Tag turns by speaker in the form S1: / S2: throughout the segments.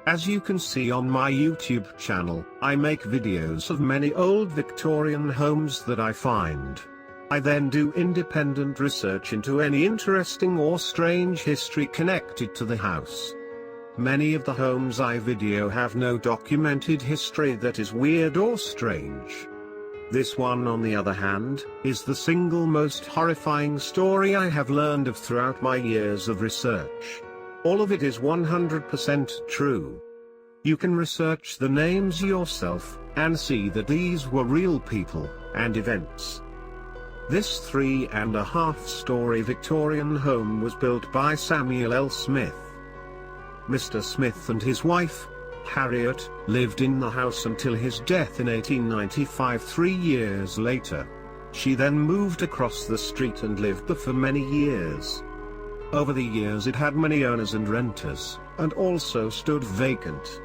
S1: As you can see on my YouTube channel, I make videos of many old Victorian homes that I find. I then do independent research into any interesting or strange history connected to the house. Many of the homes I video have no documented history that is weird or strange. This one, on the other hand, is the single most horrifying story I have learned of throughout my years of research. All of it is 100% true. You can research the names yourself, and see that these were real people, and events. This 3.5-story Victorian home was built by Samuel L. Smith. Mr. Smith and his wife, Harriet, lived in the house until his death in 1895. 3 years later, she then moved across the street and lived there for many years. Over the years it had many owners and renters, and also stood vacant.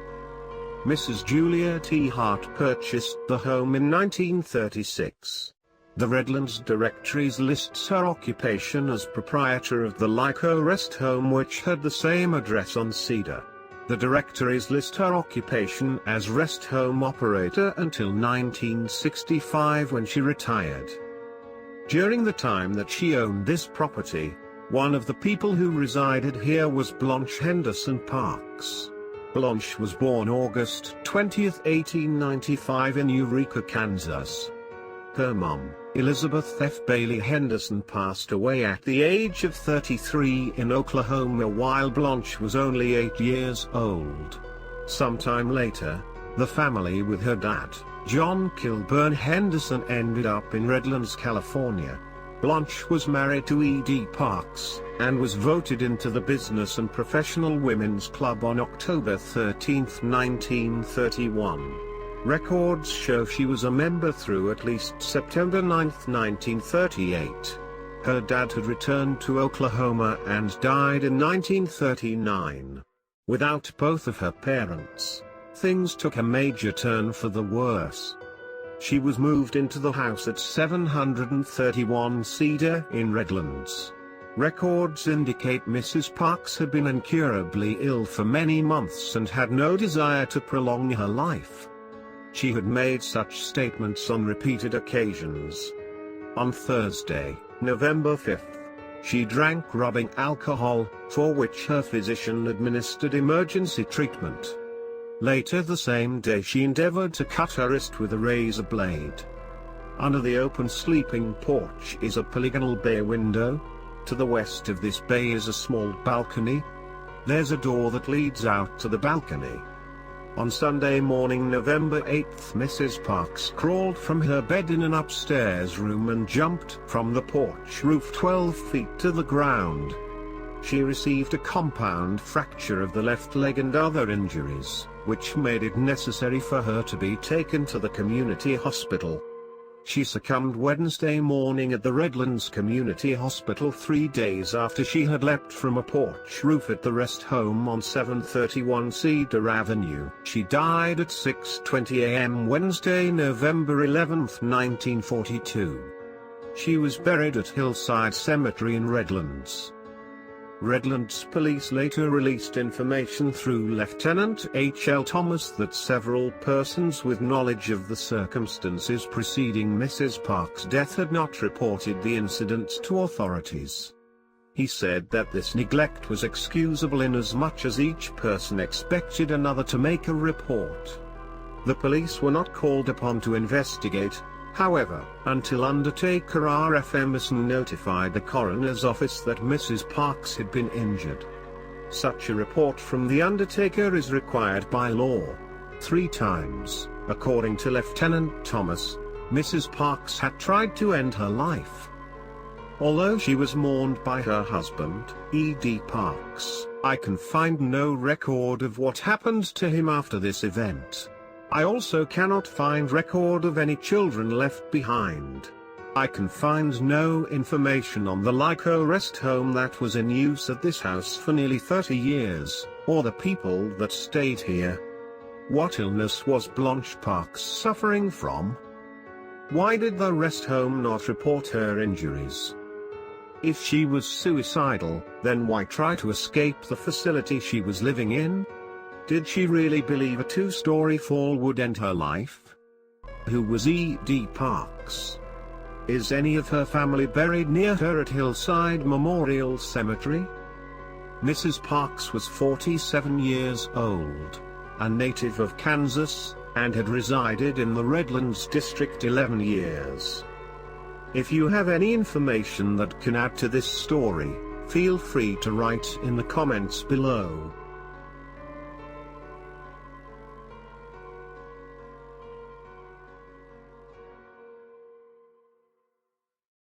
S1: Mrs. Julia T. Hart purchased the home in 1936. The Redlands directories lists her occupation as proprietor of the Lyco Rest Home, which had the same address on Cedar. The directories list her occupation as rest home operator until 1965, when she retired. During the time that she owned this property, one of the people who resided here was Blanche Henderson Parks. Blanche was born August 20, 1895 in Eureka, Kansas. Her mom, Elizabeth F. Bailey Henderson, passed away at the age of 33 in Oklahoma while Blanche was only 8 years old. Sometime later, the family with her dad, John Kilburn Henderson, ended up in Redlands, California. Blanche was married to E.D. Parks, and was voted into the Business and Professional Women's Club on October 13, 1931. Records show she was a member through at least September 9, 1938. Her dad had returned to Oklahoma and died in 1939. Without both of her parents, things took a major turn for the worse. She was moved into the house at 731 Cedar in Redlands. Records indicate Mrs. Parks had been incurably ill for many months and had no desire to prolong her life. She had made such statements on repeated occasions. On Thursday, November 5th, she drank rubbing alcohol, for which her physician administered emergency treatment. Later the same day she endeavored to cut her wrist with a razor blade. Under the open sleeping porch is a polygonal bay window. To the west of this bay is a small balcony. There's a door that leads out to the balcony. On Sunday morning, November 8th, Mrs. Parks crawled from her bed in an upstairs room and jumped from the porch roof 12 feet to the ground. She received a compound fracture of the left leg and other injuries, which made it necessary for her to be taken to the community hospital. She succumbed Wednesday morning at the Redlands Community Hospital 3 days after she had leapt from a porch roof at the rest home on 731 Cedar Avenue. She died at 6:20 a.m. Wednesday, November 11, 1942. She was buried at Hillside Cemetery in Redlands. Redlands police later released information through Lieutenant H.L. Thomas that several persons with knowledge of the circumstances preceding Mrs. Parks' death had not reported the incident to authorities. He said that this neglect was excusable inasmuch as each person expected another to make a report. The police were not called upon to investigate, however, until Undertaker R.F. Emerson notified the coroner's office that Mrs. Parks had been injured. Such a report from the Undertaker is required by law. 3 times, according to Lieutenant Thomas, Mrs. Parks had tried to end her life. Although she was mourned by her husband, E.D. Parks, I can find no record of what happened to him after this event. I also cannot find record of any children left behind. I can find no information on the Lyco Rest Home that was in use at this house for nearly 30 years, or the people that stayed here. What illness was Blanche Parks suffering from? Why did the rest home not report her injuries? If she was suicidal, then why try to escape the facility she was living in? Did she really believe a two-story fall would end her life? Who was E.D. Parks? Is any of her family buried near her at Hillside Memorial Cemetery? Mrs. Parks was 47 years old, a native of Kansas, and had resided in the Redlands district 11 years. If you have any information that can add to this story, feel free to write in the comments below.